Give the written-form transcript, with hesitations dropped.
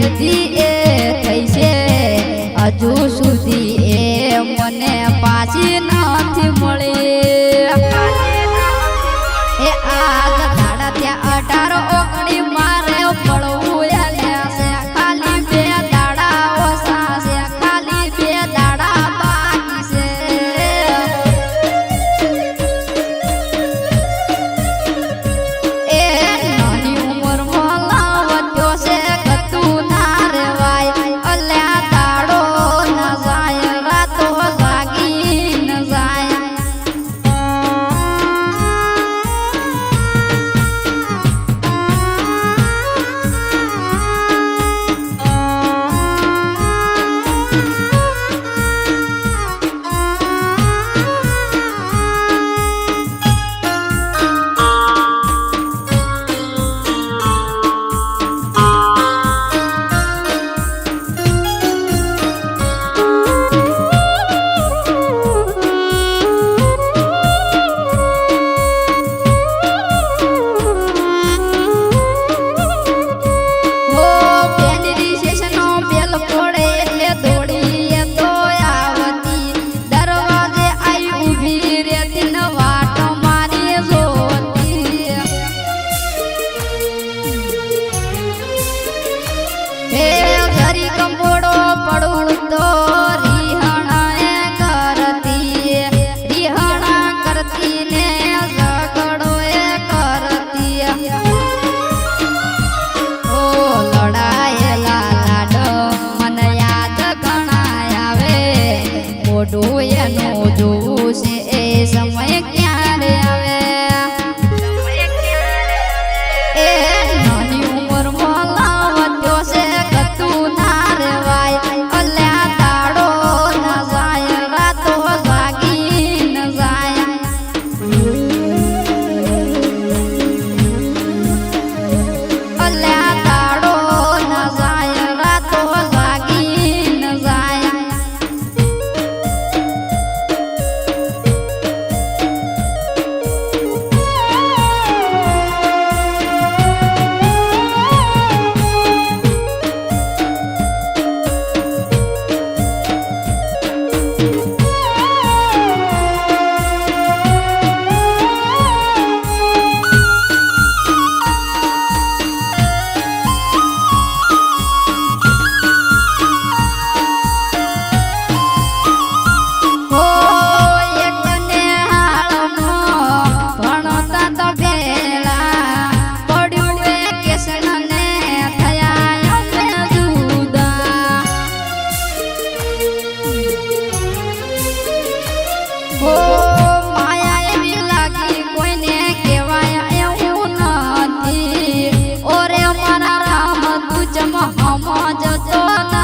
લીધી એ થઈ છે હજુ સુધી એ મને પાછી નથી મળી એ આગ ધાડા ત્યાં 18 ઓગણી મારે પડવું છે ખાલી 2 દાડા ઓછા છે ખાલી 2 દાડા બાકી છે એ નાની ઉંમરમાં લાવત્યો છે ગતું ના રેવાય અલ્યા દાડો ન જાય રાતો જાગી ન જાય એનું જોવું છે એ સમય ક્યારે આવે એ નાની ઉંમરમાં લાવત્યો છે ગતું ના રેવાય અલ્યા દાડો ન જાય રાતો જાગી ન જાય અલ્યા દાડો ન જાય રાતો જાગી ન જાય જતો